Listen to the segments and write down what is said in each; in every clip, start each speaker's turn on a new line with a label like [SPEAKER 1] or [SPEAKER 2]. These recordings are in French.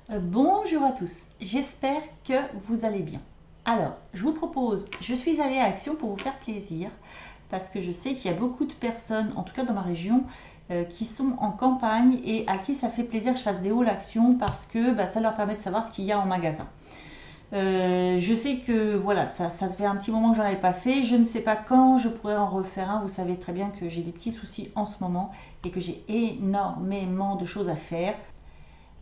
[SPEAKER 1] Bonjour à tous, j'espère que vous allez bien. Alors, je vous propose, je suis allée à Action pour vous faire plaisir, parce que je sais qu'il y a beaucoup de personnes, en tout cas dans ma région, qui sont en campagne et à qui ça fait plaisir que je fasse des hauls Action parce que ça leur permet de savoir ce qu'il y a en magasin. Je sais que voilà, ça faisait un petit moment que j'en avais pas fait. Je ne sais pas quand je pourrais en refaire un. Vous savez très bien que j'ai des petits soucis en ce moment et que j'ai énormément de choses à faire.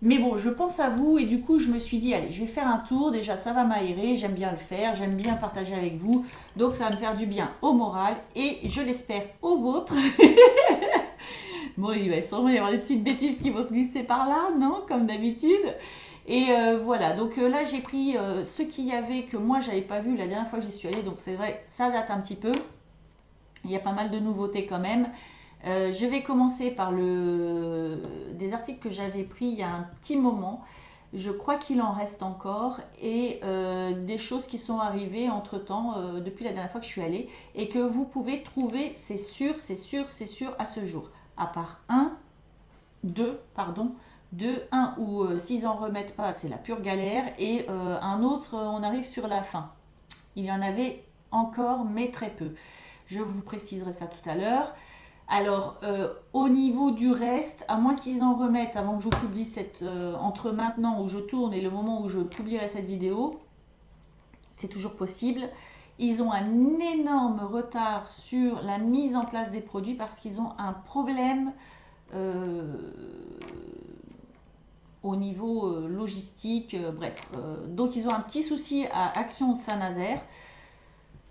[SPEAKER 1] Mais bon, je pense à vous et du coup, je me suis dit, allez, je vais faire un tour. Déjà, ça va m'aérer, j'aime bien le faire, j'aime bien partager avec vous. Donc, ça va me faire du bien au moral et je l'espère au vôtre. Bon, il va sûrement y avoir des petites bêtises qui vont se glisser par là, non? Comme d'habitude. Et voilà, donc là, j'ai pris ce qu'il y avait que moi, j'avais pas vu la dernière fois que j'y suis allée. Donc, c'est vrai, ça date un petit peu. Il y a pas mal de nouveautés quand même. Je vais commencer par des articles que j'avais pris il y a un petit moment. Je crois qu'il en reste encore et des choses qui sont arrivées entre-temps depuis la dernière fois que je suis allée et que vous pouvez trouver, c'est sûr, c'est sûr, c'est sûr, à ce jour. À part deux, pardon, deux, un où s'ils en remettent pas, c'est la pure galère et un autre, on arrive sur la fin. Il y en avait encore, mais très peu. Je vous préciserai ça tout à l'heure. Alors, au niveau du reste, à moins qu'ils en remettent avant que je publie entre maintenant où je tourne et le moment où je publierai cette vidéo, c'est toujours possible. Ils ont un énorme retard sur la mise en place des produits parce qu'ils ont un problème euh, au niveau logistique, bref. Donc ils ont un petit souci à Action Saint-Nazaire.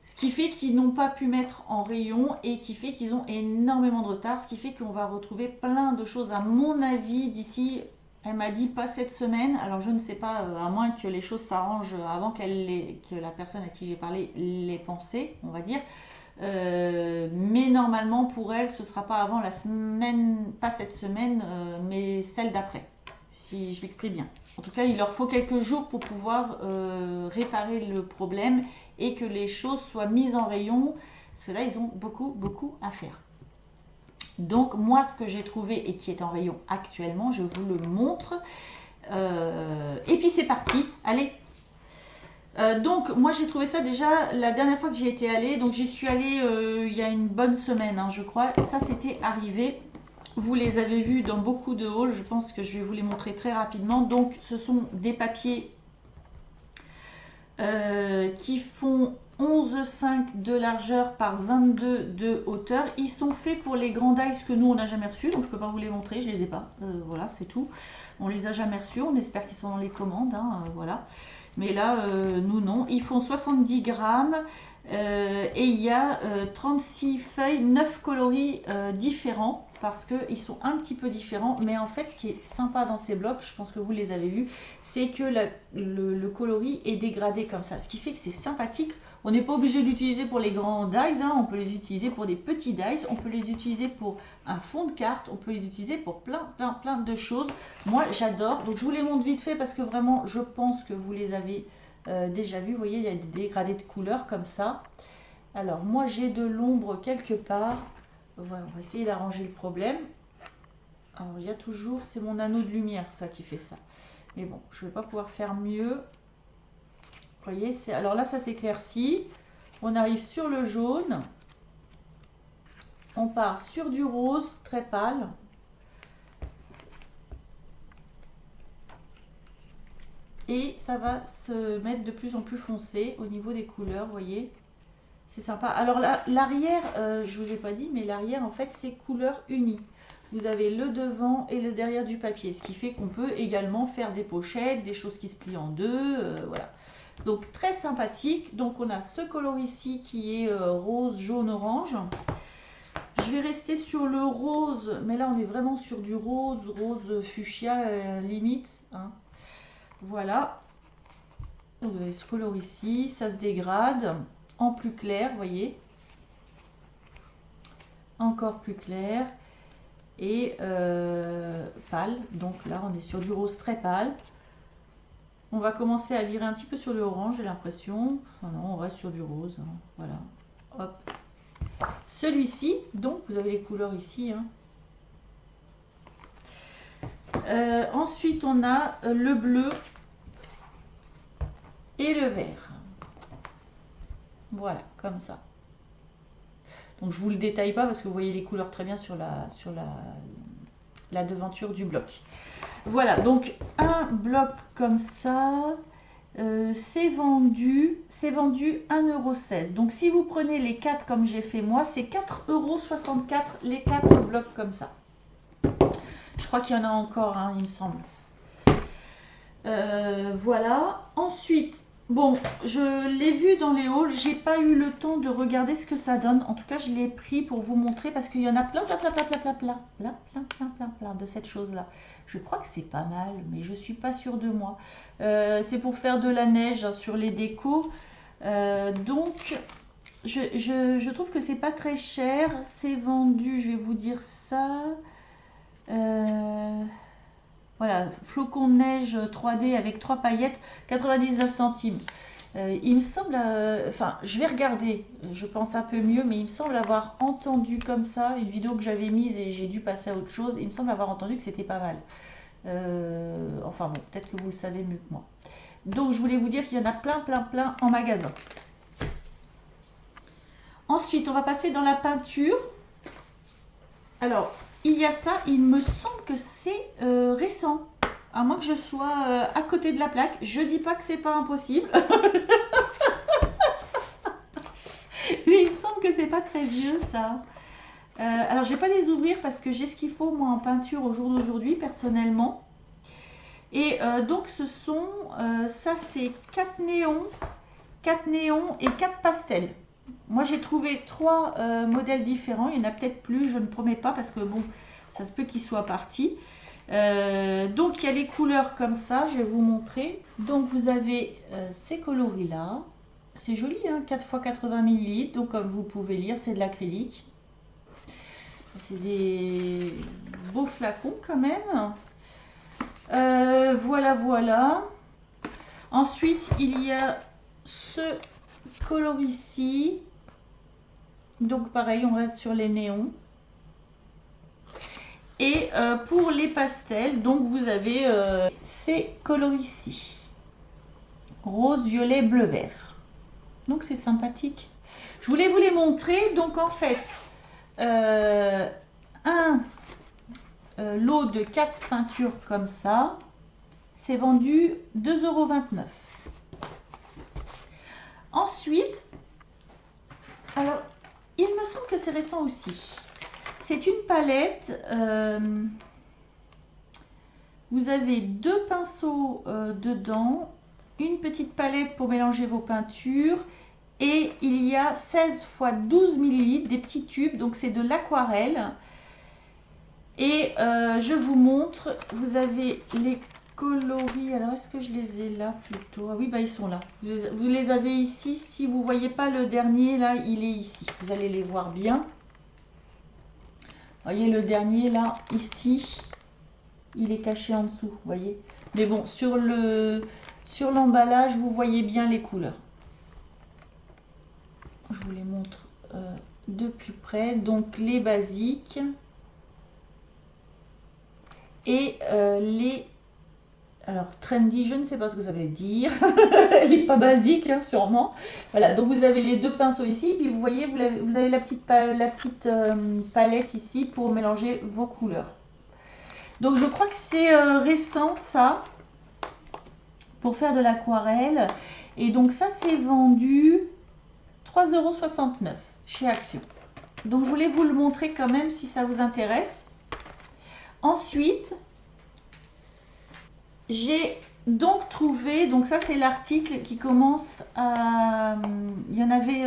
[SPEAKER 1] Ce qui fait qu'ils n'ont pas pu mettre en rayon et qui fait qu'ils ont énormément de retard. Ce qui fait qu'on va retrouver plein de choses, à mon avis, d'ici. Elle m'a dit pas cette semaine. Alors je ne sais pas, à moins que les choses s'arrangent avant que la personne à qui j'ai parlé l'ait pensé, on va dire. Mais normalement, pour elle, ce ne sera pas avant la semaine, pas cette semaine, mais celle d'après, si je m'exprime bien. En tout cas, il leur faut quelques jours pour pouvoir réparer le problème et que les choses soient mises en rayon. Cela, ils ont beaucoup, beaucoup à faire. Donc, moi, ce que j'ai trouvé et qui est en rayon actuellement, je vous le montre. Et puis, c'est parti. Allez, donc moi j'ai trouvé ça déjà la dernière fois que j'y étais allée, donc j'y suis allée il y a une bonne semaine je crois, ça c'était arrivé. Vous les avez vus dans beaucoup de hauls, je pense que je vais vous les montrer très rapidement. Donc ce sont des papiers qui font 11,5 de largeur par 22 de hauteur. Ils sont faits pour les grands dice que nous on n'a jamais reçus, donc je ne peux pas vous les montrer, je les ai pas. Voilà, c'est tout. On les a jamais reçus, on espère qu'ils sont dans les commandes, voilà. Mais là, nous non. Ils font 70 grammes et il y a 36 feuilles, 9 coloris différents parce qu'ils sont un petit peu différents. Mais en fait, ce qui est sympa dans ces blocs, je pense que vous les avez vus, c'est que le coloris est dégradé comme ça. Ce qui fait que c'est sympathique. On n'est pas obligé d'utiliser pour les grands dice, on peut les utiliser pour des petits dice, on peut les utiliser pour un fond de carte, on peut les utiliser pour plein de choses. Moi, j'adore. Donc, je vous les montre vite fait parce que vraiment, je pense que vous les avez déjà vus. Vous voyez, il y a des dégradés de couleurs comme ça. Alors, moi, j'ai de l'ombre quelque part. Voilà, on va essayer d'arranger le problème. Alors, il y a toujours, c'est mon anneau de lumière, ça, qui fait ça. Mais bon, je ne vais pas pouvoir faire mieux. Vous voyez, alors là, ça s'éclaircit. On arrive sur le jaune. On part sur du rose très pâle. Et ça va se mettre de plus en plus foncé au niveau des couleurs, vous voyez. C'est sympa. Alors l'arrière, je vous ai pas dit, mais l'arrière, en fait, c'est couleur unie. Vous avez le devant et le derrière du papier, ce qui fait qu'on peut également faire des pochettes, des choses qui se plient en deux, voilà. Donc très sympathique. Donc on a ce coloris ici qui est rose, jaune, orange. Je vais rester sur le rose, mais là on est vraiment sur du rose, rose fuchsia limite. Voilà. Vous avez ce coloris ici, ça se dégrade en plus clair, vous voyez. Encore plus clair et pâle. Donc là on est sur du rose très pâle. On va commencer à virer un petit peu sur le orange, j'ai l'impression. Enfin non, on reste sur du rose. Voilà. Hop. Celui-ci, donc vous avez les couleurs ici. Ensuite, on a le bleu et le vert. Voilà, comme ça. Donc je vous le détaille pas parce que vous voyez les couleurs très bien sur la devanture du bloc. Voilà, donc un bloc comme ça, c'est vendu 1,16 €. Donc si vous prenez les 4 comme j'ai fait moi, c'est 4,64 € les 4 blocs comme ça. Je crois qu'il y en a encore, hein, il me semble. Voilà. Ensuite, bon, je l'ai vu dans les hauls, j'ai pas eu le temps de regarder ce que ça donne. En tout cas, je l'ai pris pour vous montrer parce qu'il y en a plein de cette chose-là. Je crois que c'est pas mal, mais je suis pas sûre de moi. C'est pour faire de la neige sur les décos. Donc, je trouve que c'est pas très cher. C'est vendu, je vais vous dire ça. Voilà, flocon de neige 3D avec 3 paillettes, 99 centimes. Il me semble, enfin, je vais regarder, je pense un peu mieux, mais il me semble avoir entendu comme ça, une vidéo que j'avais mise et j'ai dû passer à autre chose, il me semble avoir entendu que c'était pas mal. Enfin bon, peut-être que vous le savez mieux que moi. Donc je voulais vous dire qu'il y en a plein en magasin. Ensuite, on va passer dans la peinture. Alors, il y a ça, il me semble que c'est récent. À moins que je sois à côté de la plaque. Je dis pas que c'est pas impossible. Mais il me semble que c'est pas très vieux ça. Alors je vais pas les ouvrir parce que j'ai ce qu'il faut moi en peinture au jour d'aujourd'hui personnellement. Et donc ce sont, ça c'est 4 néons et 4 pastels. Moi j'ai trouvé 3 modèles différents, il y en a peut-être plus, je ne promets pas parce que bon, ça se peut qu'ils soient partis. Donc il y a les couleurs comme ça, je vais vous montrer. Donc vous avez ces coloris là, c'est joli hein, 4 x 80 ml, donc comme vous pouvez lire c'est de l'acrylique. C'est des beaux flacons quand même. Voilà. Ensuite il y a ce coloris ici, donc pareil on reste sur les néons. Et pour les pastels, donc vous avez ces coloris ici, rose, violet, bleu, vert. Donc c'est sympathique. Je voulais vous les montrer. Donc en fait, un lot de 4 peintures comme ça, c'est vendu 2,29 €. Ensuite, alors il me semble que c'est récent aussi. C'est une palette, vous avez 2 pinceaux dedans, une petite palette pour mélanger vos peintures et il y a 16 x 12 ml, des petits tubes, donc c'est de l'aquarelle. Et je vous montre, vous avez les coloris, alors est-ce que je les ai là plutôt? Ah oui, bah ils sont là. Vous les avez ici, si vous ne voyez pas le dernier là, il est ici, vous allez les voir bien. Voyez le dernier là, ici, il est caché en dessous, voyez. Mais bon, sur l'emballage, vous voyez bien les couleurs. Je vous les montre de plus près. Donc les basiques et les... Alors trendy, je ne sais pas ce que ça veut dire. Elle n'est pas basique, hein, sûrement. Voilà, donc vous avez les 2 pinceaux ici, puis vous voyez, vous avez la petite palette ici pour mélanger vos couleurs. Donc je crois que c'est récent ça, pour faire de l'aquarelle. Et donc ça c'est vendu 3,69 € chez Action. Donc je voulais vous le montrer quand même si ça vous intéresse. Ensuite, j'ai donc trouvé, donc ça c'est l'article qui commence à... Il y en avait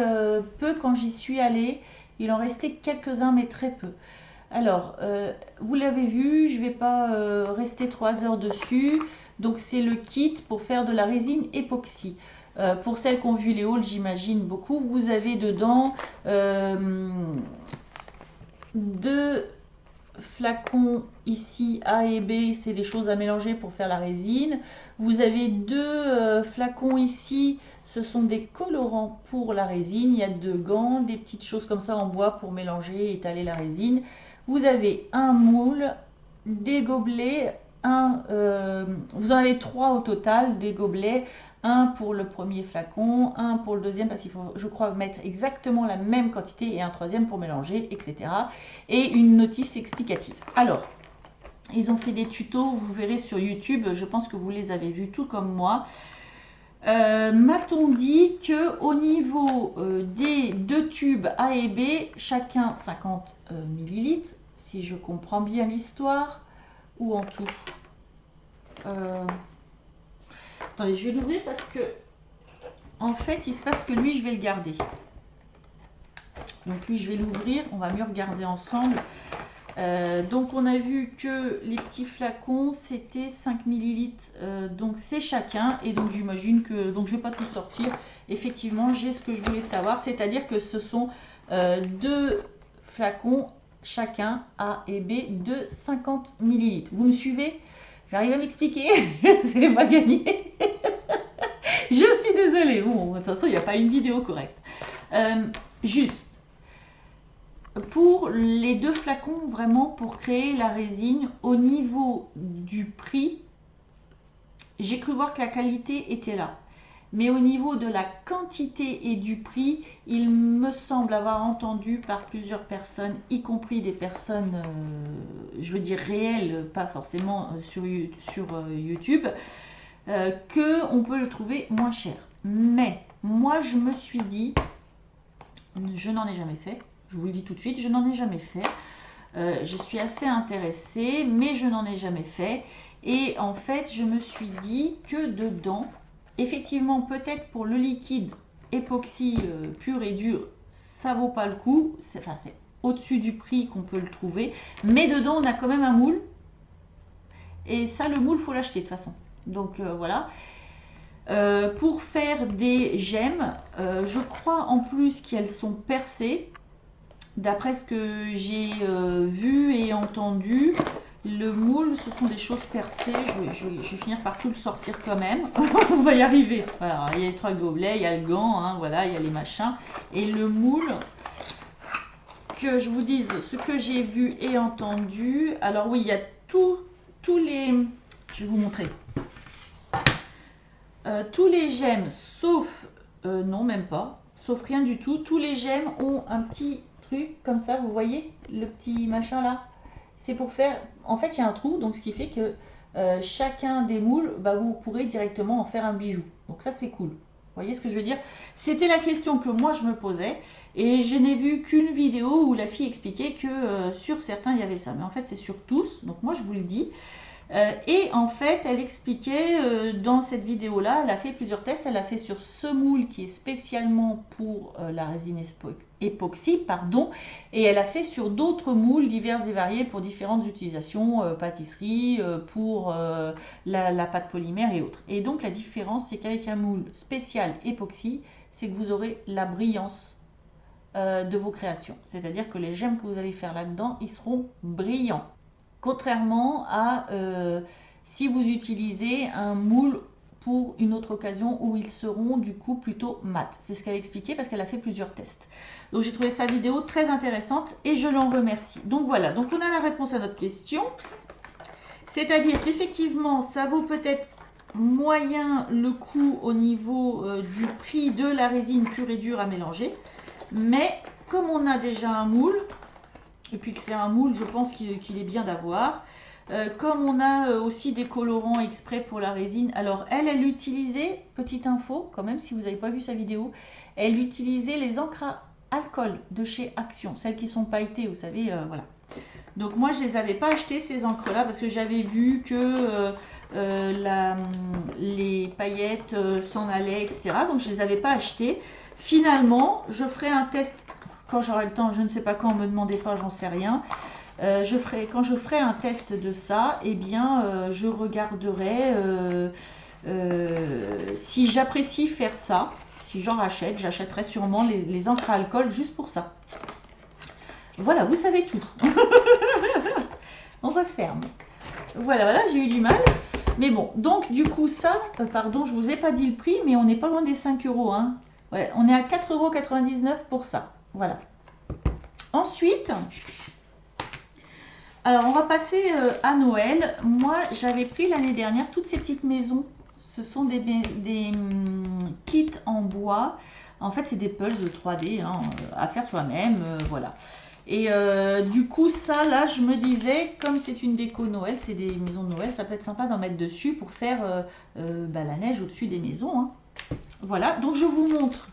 [SPEAKER 1] peu quand j'y suis allée, il en restait quelques-uns mais très peu. Alors, vous l'avez vu, je ne vais pas rester 3 heures dessus. Donc c'est le kit pour faire de la résine époxy. Pour celles qui ont vu les hauls, j'imagine beaucoup, vous avez dedans 2 flacons ici A et B, c'est des choses à mélanger pour faire la résine. Vous avez 2 flacons ici, ce sont des colorants pour la résine. Il y a 2 gants, des petites choses comme ça en bois pour mélanger et étaler la résine. Vous avez un moule, des gobelets vous en avez 3 au total, des gobelets, un pour le premier flacon, un pour le deuxième, parce qu'il faut, je crois, mettre exactement la même quantité, et un troisième pour mélanger, etc. Et une notice explicative. Alors, ils ont fait des tutos, vous verrez sur YouTube, je pense que vous les avez vus tout comme moi. M'a-t-on dit que au niveau des 2 tubes A et B, chacun 50 ml, si je comprends bien l'histoire, ou en tout. Attendez, je vais l'ouvrir parce que en fait, il se passe que lui, je vais le garder. Donc lui, je vais l'ouvrir, on va mieux regarder ensemble. Donc on a vu que les petits flacons c'était 5 ml, donc c'est chacun, et donc j'imagine que, donc je ne vais pas tout sortir, effectivement j'ai ce que je voulais savoir, c'est à dire que ce sont 2 flacons chacun A et B de 50 ml. Vous me suivez? J'arrive à m'expliquer? C'est pas gagné. Je suis désolée, bon de toute façon il n'y a pas une vidéo correcte. Juste pour les 2 flacons, vraiment pour créer la résine, au niveau du prix, j'ai cru voir que la qualité était là. Mais au niveau de la quantité et du prix, il me semble avoir entendu par plusieurs personnes, y compris des personnes, je veux dire réelles, pas forcément sur YouTube, qu'on peut le trouver moins cher. Mais moi, je me suis dit, je n'en ai jamais fait. Je vous le dis tout de suite, je n'en ai jamais fait. Je suis assez intéressée, mais je n'en ai jamais fait. Et en fait, je me suis dit que dedans, effectivement, peut-être pour le liquide époxy pur et dur, ça vaut pas le coup. C'est au-dessus du prix qu'on peut le trouver. Mais dedans, on a quand même un moule. Et ça, le moule, il faut l'acheter de toute façon. Donc voilà. Pour faire des gemmes, je crois en plus qu'elles sont percées. D'après ce que j'ai vu et entendu, le moule, ce sont des choses percées. Je vais finir par tout le sortir quand même. On va y arriver. Voilà, il y a les 3 gobelets, il y a le gant, hein, voilà, il y a les machins. Et le moule, que je vous dise ce que j'ai vu et entendu. Alors oui, il y a tous les... Je vais vous montrer. Tous les gemmes, sauf... non, même pas. Sauf rien du tout. Tous les gemmes ont un petit... truc comme ça, vous voyez le petit machin là, c'est pour faire, en fait il y a un trou, donc ce qui fait que chacun des moules, bah, vous pourrez directement en faire un bijou, donc ça c'est cool. Vous voyez ce que je veux dire? C'était la question que moi je me posais, et je n'ai vu qu'une vidéo où la fille expliquait que sur certains il y avait ça, mais en fait c'est sur tous, donc moi je vous le dis. Et en fait, elle expliquait dans cette vidéo-là, elle a fait plusieurs tests. Elle a fait sur ce moule qui est spécialement pour la résine époxy, pardon, et elle a fait sur d'autres moules divers et variés pour différentes utilisations, pâtisserie, pour la pâte polymère et autres. Et donc la différence, c'est qu'avec un moule spécial époxy, c'est que vous aurez la brillance de vos créations. C'est-à-dire que les gemmes que vous allez faire là-dedans, ils seront brillants. Contrairement à si vous utilisez un moule pour une autre occasion où ils seront du coup plutôt mat. C'est ce qu'elle expliquait parce qu'elle a fait plusieurs tests. Donc j'ai trouvé sa vidéo très intéressante et je l'en remercie. Donc voilà, donc on a la réponse à notre question. C'est-à-dire qu'effectivement, ça vaut peut-être moyen le coût au niveau du prix de la résine pure et dure à mélanger. Mais comme on a déjà un moule, et puis que c'est un moule, je pense qu'il est bien d'avoir. Comme on a aussi des colorants exprès pour la résine, alors elle utilisait, petite info quand même si vous n'avez pas vu sa vidéo, elle utilisait les encres à alcool de chez Action, celles qui sont pailletées, vous savez, voilà. Donc moi je les avais pas achetées ces encres là parce que j'avais vu que les paillettes s'en allaient, etc. Donc je les avais pas achetées. Finalement, je ferai un test quand j'aurai le temps, je ne sais pas quand, ne me demandez pas, j'en sais rien. Quand je ferai un test de ça, eh bien, je regarderai si j'apprécie faire ça. Si j'en rachète, j'achèterai sûrement les encres à alcool juste pour ça. Voilà, vous savez tout. On referme. Voilà, j'ai eu du mal. Mais bon, donc du coup ça, pardon, je vous ai pas dit le prix, mais on n'est pas loin des 5 €. Hein. Ouais, on est à 4,99 € pour ça. Voilà. Ensuite, Alors, on va passer à Noël. Moi, j'avais pris l'année dernière toutes ces petites maisons. Ce sont des kits en bois. En fait, c'est des puzzles de 3D hein, à faire soi-même. Voilà. Et du coup, ça, là, je me disais, comme c'est une déco Noël, c'est des maisons de Noël, ça peut être sympa d'en mettre dessus pour faire la neige au-dessus des maisons. Hein. Voilà, donc je vous montre.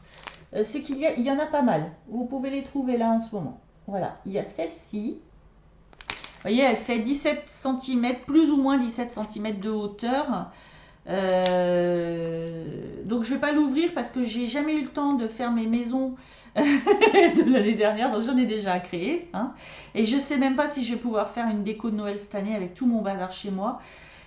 [SPEAKER 1] C'est il y en a pas mal. Vous pouvez les trouver là en ce moment. Voilà, il y a celle-ci. Vous voyez, elle fait 17 cm, plus ou moins 17 cm de hauteur. Donc je ne vais pas l'ouvrir parce que j'ai jamais eu le temps de faire mes maisons de l'année dernière, donc j'en ai déjà créé. Hein. Et je ne sais même pas si je vais pouvoir faire une déco de Noël cette année avec tout mon bazar chez moi.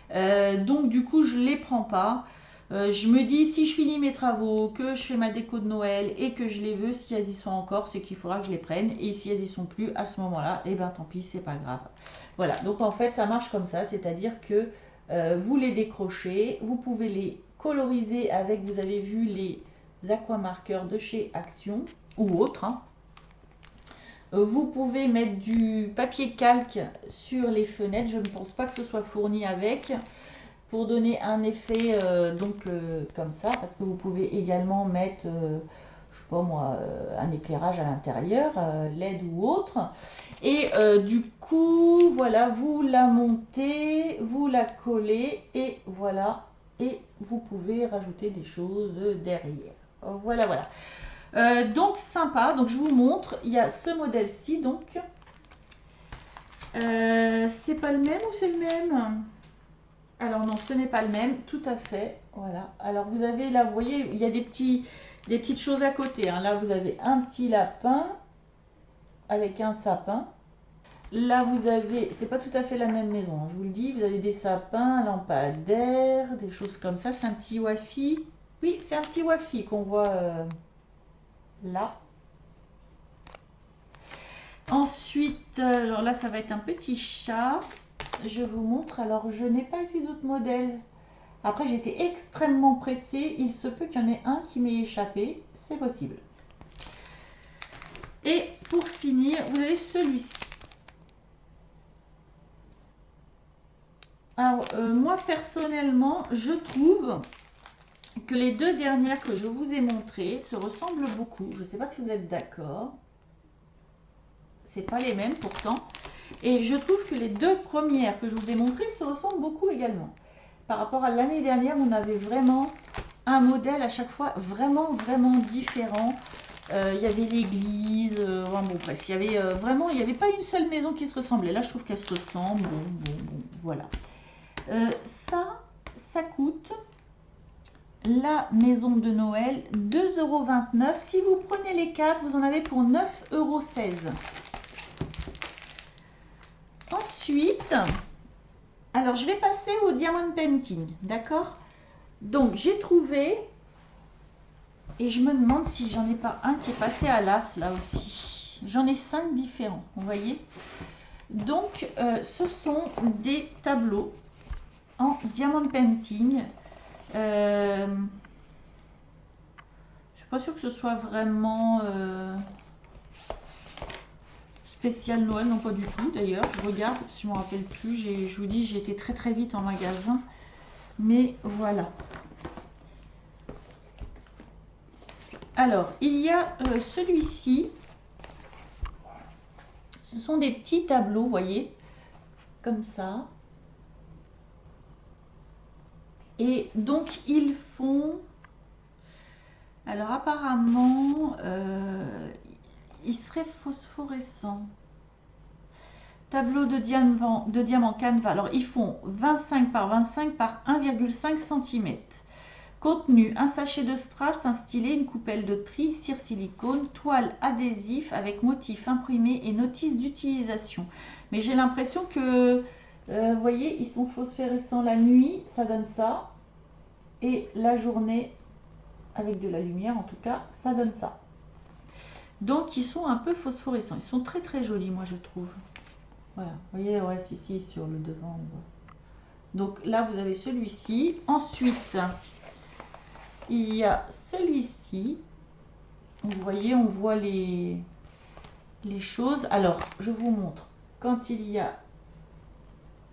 [SPEAKER 1] Donc du coup, je ne les prends pas. Je me dis, si je finis mes travaux, que je fais ma déco de Noël et que je les veux, si elles y sont encore, c'est qu'il faudra que je les prenne. Et si elles y sont plus, à ce moment-là, eh ben tant pis, c'est pas grave. Voilà, donc en fait, ça marche comme ça, c'est-à-dire que vous les décrochez, vous pouvez les coloriser avec, vous avez vu, les aquamarqueurs de chez Action ou autres. Hein. Vous pouvez mettre du papier calque sur les fenêtres, je ne pense pas que ce soit fourni avec. Pour donner un effet comme ça, parce que vous pouvez également mettre, je sais pas moi, un éclairage à l'intérieur, LED ou autre. Et du coup, voilà, vous la montez, vous la collez et voilà, et vous pouvez rajouter des choses derrière. Voilà, voilà. Donc sympa, donc je vous montre, il y a ce modèle-ci, donc c'est pas le même ou c'est le même? Alors non, ce n'est pas le même, tout à fait. Voilà. Alors vous avez là, vous voyez, il y a des petites choses à côté. Hein. Là, vous avez un petit lapin avec un sapin. Là, vous avez, c'est pas tout à fait la même maison, hein, je vous le dis. Vous avez des sapins, un lampadaire, des choses comme ça. C'est un petit Wi-Fi. Oui, c'est un petit Wi-Fi qu'on voit là. Ensuite, alors là, ça va être un petit chat. Je vous montre. Alors, je n'ai pas vu d'autres modèles. Après, j'étais extrêmement pressée. Il se peut qu'il y en ait un qui m'ait échappé. C'est possible. Et pour finir, vous avez celui-ci. Alors, moi, personnellement, je trouve que les deux dernières que je vous ai montrées se ressemblent beaucoup. Je ne sais pas si vous êtes d'accord. C'est pas les mêmes pourtant. Et je trouve que les deux premières que je vous ai montrées se ressemblent beaucoup également. Par rapport à l'année dernière, on avait vraiment un modèle à chaque fois vraiment différent. Il y avait l'église, bon, bref, il y avait vraiment, il n'y avait pas une seule maison qui se ressemblait. Là, je trouve qu'elles se ressemblent. Bon, voilà. Ça coûte la maison de Noël 2,29 €. Si vous prenez les 4, vous en avez pour 9,16 €. Ensuite, alors je vais passer au diamond painting, d'accord? Donc j'ai trouvé, et je me demande si j'en ai pas un qui est passé à l'as là aussi. J'en ai 5 différents, vous voyez? Donc ce sont des tableaux en diamond painting. Je suis pas sûre que ce soit vraiment spécial Noël, non pas du tout d'ailleurs. Je regarde, je ne me rappelle plus. Je vous dis, j'ai été très vite en magasin. Mais voilà. Alors, il y a celui-ci. Ce sont des petits tableaux, vous voyez, comme ça. Et donc, ils font... Alors, apparemment, ils seraient phosphorescents. Tableau de diamant canevas. Alors, ils font 25 par 25 par 1,5 cm. Contenu, un sachet de strass, un stylet, une coupelle de tri, cire silicone, toile adhésif avec motif imprimé et notice d'utilisation. Mais j'ai l'impression que, vous voyez, ils sont phosphorescents la nuit, ça donne ça. Et la journée, avec de la lumière en tout cas, ça donne ça. Donc, ils sont un peu phosphorescents. Ils sont très jolis, moi, je trouve. Voilà, vous voyez, ouais, si, sur le devant. Donc là, vous avez celui-ci. Ensuite, il y a celui-ci. Vous voyez, on voit les choses. Alors, je vous montre. Quand il y a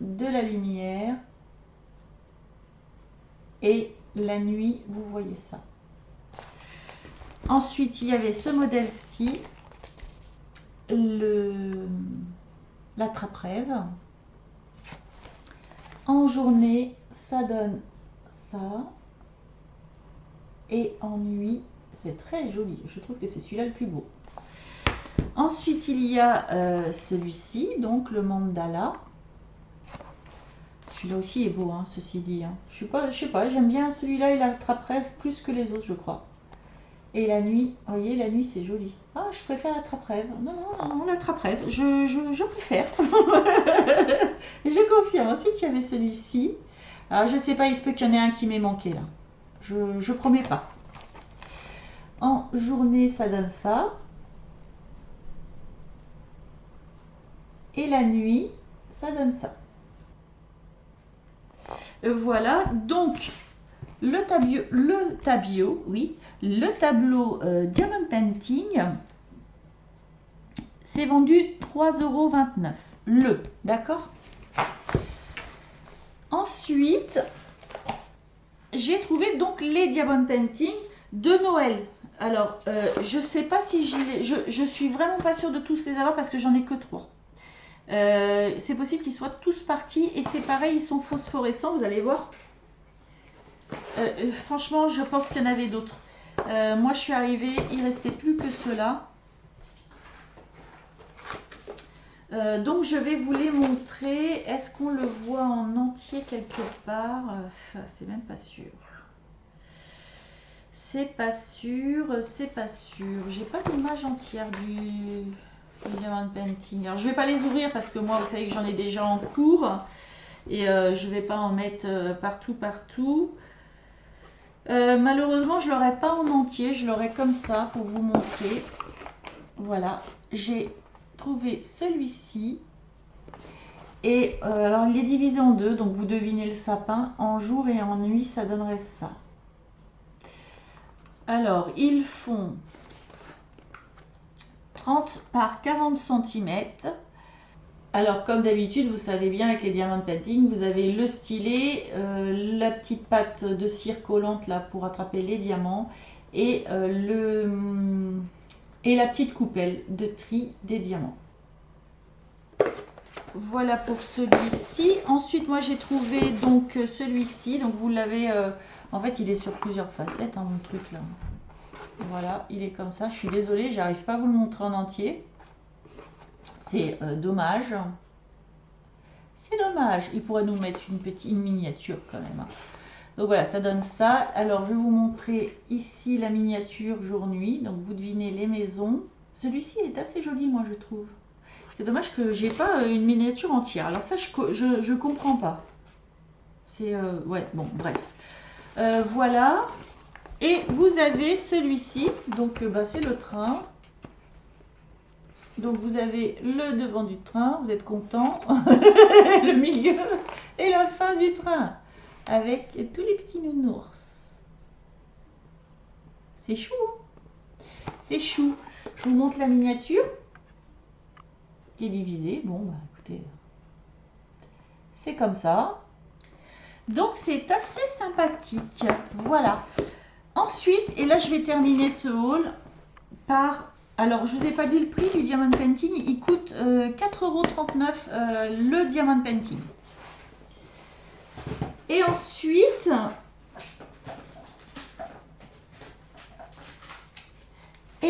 [SPEAKER 1] de la lumière et la nuit, vous voyez ça. Ensuite, il y avait ce modèle-ci, la trappe-rêve. En journée, ça donne ça. Et en nuit, c'est très joli. Je trouve que c'est celui-là le plus beau. Ensuite, il y a celui-ci, donc le mandala. Celui-là aussi est beau, hein, ceci dit. Hein. Je sais pas, j'aime bien celui-là, il attrape-rêve plus que les autres, je crois. Et la nuit, vous voyez, la nuit, c'est joli. Ah, je préfère l'attrape-rêve. Non, l'attrape-rêve, je préfère. Je confirme. Ensuite, il y avait celui-ci. Alors, je sais pas, il se peut qu'il y en ait un qui m'ait manqué, là. Je promets pas. En journée, ça donne ça. Et la nuit, ça donne ça. Voilà, donc le tableau Diamond Painting, c'est vendu 3,29 €. D'accord. Ensuite, j'ai trouvé donc les Diamond Painting de Noël. Alors, je sais pas si je suis vraiment pas sûre de tous les avoir parce que j'en ai que 3. C'est possible qu'ils soient tous partis et c'est pareil, ils sont phosphorescents, vous allez voir. Franchement, je pense qu'il y en avait d'autres. Moi, je suis arrivée, il ne restait plus que ceux-là. Donc, je vais vous les montrer. Est-ce qu'on le voit en entier quelque part? C'est même pas sûr. C'est pas sûr, c'est pas sûr. J'ai pas d'image entière du Diamond Painting. Alors, je vais pas les ouvrir parce que moi, vous savez que j'en ai déjà en cours. Et je vais pas en mettre partout. Malheureusement, je l'aurai pas en entier. Je l'aurai comme ça pour vous montrer. Voilà. J'ai trouvé celui-ci. Et alors, il est divisé en deux. Donc, vous devinez le sapin. En jour et en nuit, ça donnerait ça. Alors, ils font 30 par 40 cm. Alors, comme d'habitude, vous savez bien, avec les Diamond Painting, vous avez le stylet, la petite patte de cire collante là pour attraper les diamants et, et la petite coupelle de tri des diamants. Voilà pour celui-ci. Ensuite, moi, j'ai trouvé donc celui-ci. Donc, vous l'avez... en fait, il est sur plusieurs facettes, hein, mon truc là. Voilà, il est comme ça. Je suis désolée, j'arrive pas à vous le montrer en entier. C'est dommage. C'est dommage. Il pourrait nous mettre une miniature quand même. Hein. Donc voilà, ça donne ça. Alors, je vais vous montrer ici la miniature jour-nuit. Donc, vous devinez les maisons. Celui-ci est assez joli, moi, je trouve. C'est dommage que j'ai pas une miniature entière. Alors ça, je comprends pas. C'est... ouais, bon, bref. Voilà. Et vous avez celui-ci. Donc, c'est le train. Donc, vous avez le devant du train. Vous êtes content. Le milieu et la fin du train. Avec tous les petits nounours. C'est chou. Hein, c'est chou. Je vous montre la miniature. Qui est divisée. Bon, bah écoutez, c'est comme ça. Donc, c'est assez sympathique. Voilà. Ensuite, et là, je vais terminer ce haul par... Alors, je ne vous ai pas dit le prix du Diamond Painting. Il coûte 4,39 € le Diamond Painting. Et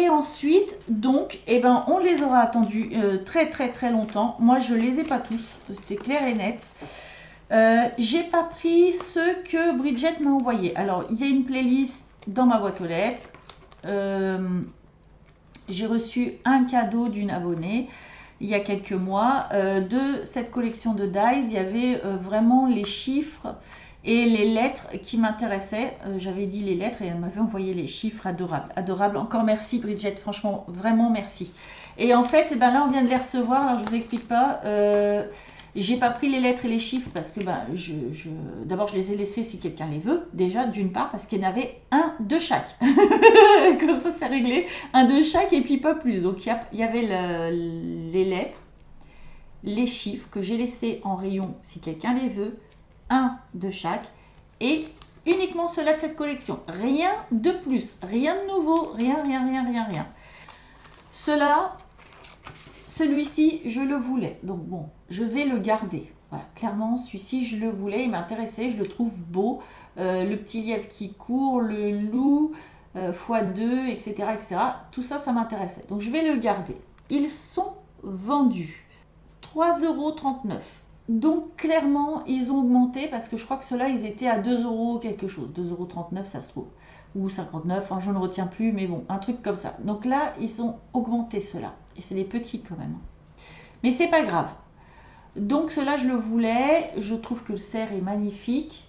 [SPEAKER 1] ensuite, donc, eh ben, on les aura attendus très longtemps. Moi, je les ai pas tous, c'est clair et net. J'ai pas pris ceux que Bridget m'a envoyé. Alors, il y a une playlist dans ma boîte aux lettres. J'ai reçu un cadeau d'une abonnée il y a quelques mois de cette collection de dies. Il y avait vraiment les chiffres et les lettres qui m'intéressaient. J'avais dit les lettres et elle m'avait envoyé les chiffres. Adorable. Encore merci Bridget, franchement, vraiment merci. Et en fait, ben là, on vient de les recevoir. Alors, je vous explique pas. J'ai pas pris les lettres et les chiffres parce que d'abord je les ai laissés si quelqu'un les veut, déjà d'une part parce qu'il y en avait un de chaque. Comme ça c'est réglé, un de chaque et puis pas plus. Donc il y avait les lettres, les chiffres que j'ai laissés en rayon si quelqu'un les veut, un de chaque, et uniquement cela de cette collection. Rien de plus, rien de nouveau, rien. Celui-ci, je le voulais, donc bon, je vais le garder. Voilà, clairement, celui-ci, je le voulais, il m'intéressait, je le trouve beau. Le petit lièvre qui court, le loup, x2, etc., etc. Tout ça, ça m'intéressait. Donc, je vais le garder. Ils sont vendus 3,39 €. Donc, clairement, ils ont augmenté parce que je crois que ceux-là, ils étaient à 2 € quelque chose. 2,39 € ça se trouve. Ou 59, enfin, je ne retiens plus, mais bon, un truc comme ça. Donc là, ils ont augmenté ceux-là. Et c'est des petits quand même. Mais c'est pas grave. Donc cela, je le voulais. Je trouve que le cerf est magnifique.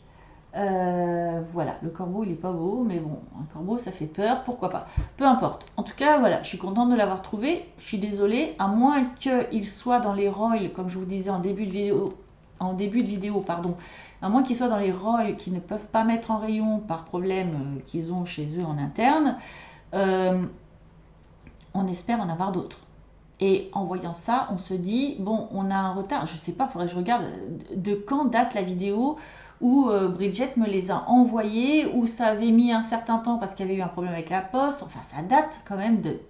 [SPEAKER 1] Voilà, le corbeau, il est pas beau. Mais bon, un corbeau, ça fait peur. Pourquoi pas? Peu importe. En tout cas, voilà, je suis contente de l'avoir trouvé. Je suis désolée. À moins qu'il soit dans les royals, comme je vous disais en début de vidéo. À moins qu'ils soient dans les royals qu'ils ne peuvent pas mettre en rayon par problème qu'ils ont chez eux en interne. On espère en avoir d'autres. Et en voyant ça, on se dit, bon, on a un retard. Je sais pas, il faudrait que je regarde de quand date la vidéo où Bridget me les a envoyés, où ça avait mis un certain temps parce qu'il y avait eu un problème avec la poste. Enfin, ça date quand même de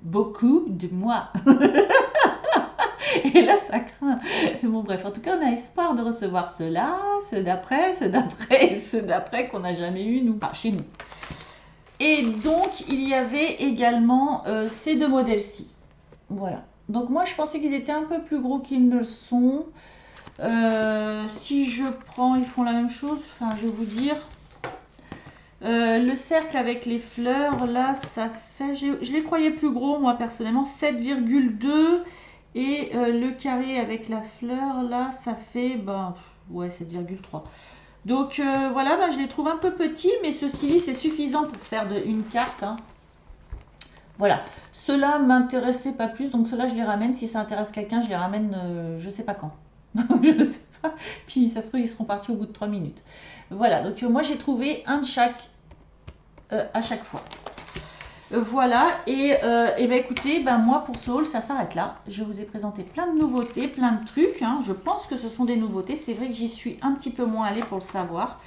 [SPEAKER 1] beaucoup de mois. Et là, ça craint. Bon, bref, en tout cas, on a espoir de recevoir ceux-là, ceux d'après, et ceux d'après qu'on n'a jamais eu, nous, enfin, chez nous. Et donc, il y avait également ces deux modèles-ci. Voilà. Donc, moi, je pensais qu'ils étaient un peu plus gros qu'ils ne le sont. Si je prends, ils font la même chose. Enfin, je vais vous dire. Le cercle avec les fleurs, là, ça fait... Je les croyais plus gros, moi, personnellement. 7,2. Et le carré avec la fleur, là, ça fait... Ben, ouais, 7,3. Donc voilà, bah, je les trouve un peu petits, mais ceci c'est suffisant pour faire une carte. Hein. Voilà, ceux-là m'intéressaient pas plus, donc ceux-là je les ramène. Si ça intéresse quelqu'un, je les ramène, je sais pas quand. Je sais pas. Puis ça se trouve, ils seront partis au bout de 3 minutes. Voilà, donc moi j'ai trouvé un de chaque à chaque fois. Voilà, et ben écoutez, ben moi pour ce haul, ça s'arrête là. Je vous ai présenté plein de nouveautés, plein de trucs. Hein. Je pense que ce sont des nouveautés. C'est vrai que j'y suis un petit peu moins allée pour le savoir.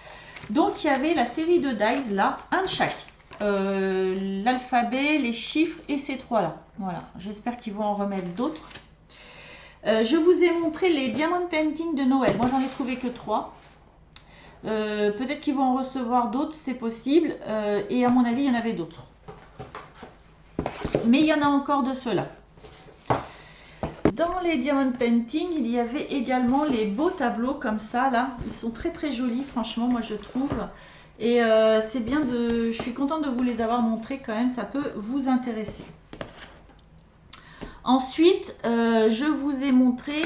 [SPEAKER 1] Donc il y avait la série de dies là, un de chaque. L'alphabet, les chiffres et ces trois-là. Voilà, j'espère qu'ils vont en remettre d'autres. Je vous ai montré les diamond painting de Noël. Moi j'en ai trouvé que 3. Peut-être qu'ils vont en recevoir d'autres, c'est possible. Et à mon avis, il y en avait d'autres. Mais il y en a encore de ceux-là. Dans les diamond painting, il y avait également les beaux tableaux comme ça, là. Ils sont très très jolis, franchement, moi je trouve. Et c'est bien de... Je suis contente de vous les avoir montrés quand même, ça peut vous intéresser. Ensuite, je vous ai montré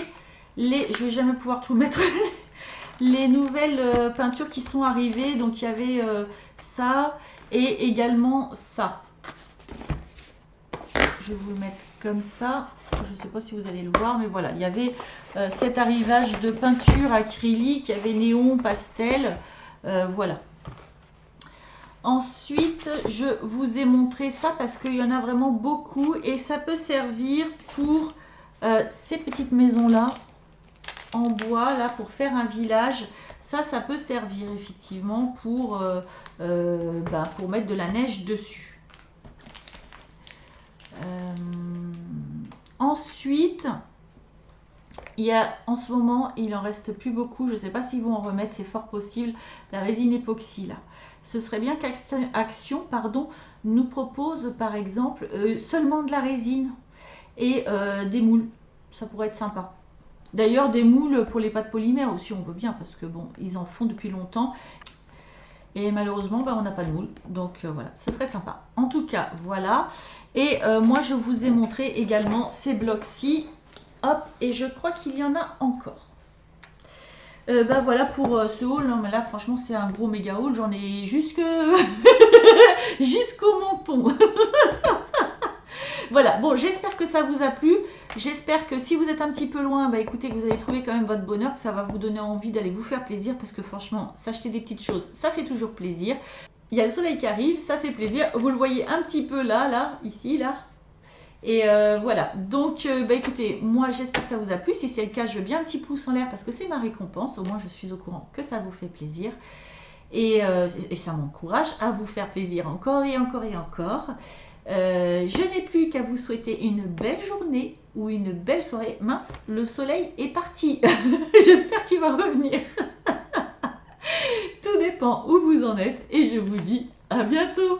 [SPEAKER 1] les... Je vais jamais pouvoir tout mettre. Les nouvelles peintures qui sont arrivées. Donc il y avait ça et également ça. Je vais vous le mettre comme ça. Je ne sais pas si vous allez le voir, mais voilà. Il y avait cet arrivage de peinture acrylique. Il y avait néon, pastel. Voilà. Ensuite, je vous ai montré ça parce qu'il y en a vraiment beaucoup. Et ça peut servir pour ces petites maisons-là en bois, là, pour faire un village. Ça peut servir effectivement pour mettre de la neige dessus. Ensuite, il y a en ce moment, il en reste plus beaucoup. Je ne sais pas s'ils vont en remettre, c'est fort possible. La résine époxy là. Ce serait bien qu'Action, nous propose par exemple seulement de la résine et des moules. Ça pourrait être sympa. D'ailleurs, des moules pour les pâtes polymères aussi, on veut bien parce que bon, ils en font depuis longtemps. Et malheureusement, on n'a pas de moule. Donc voilà, ce serait sympa. En tout cas, voilà. Et moi, je vous ai montré également ces blocs-ci. Hop, et je crois qu'il y en a encore. Voilà pour ce haul. Non, mais là, franchement, c'est un gros méga haul. J'en ai jusqu'au menton. Voilà, bon, j'espère que ça vous a plu. J'espère que si vous êtes un petit peu loin, écoutez, que vous allez trouver quand même votre bonheur, que ça va vous donner envie d'aller vous faire plaisir, parce que franchement, s'acheter des petites choses, ça fait toujours plaisir. Il y a le soleil qui arrive, ça fait plaisir. Vous le voyez un petit peu là, ici, là. Et voilà, donc bah, écoutez, moi j'espère que ça vous a plu. Si c'est le cas, je veux bien un petit pouce en l'air parce que c'est ma récompense. Au moins je suis au courant que ça vous fait plaisir. Et ça m'encourage à vous faire plaisir encore et encore et encore. Je n'ai plus qu'à vous souhaiter une belle journée ou une belle soirée. Mince, le soleil est parti. J'espère qu'il va revenir. Tout dépend où vous en êtes et je vous dis à bientôt.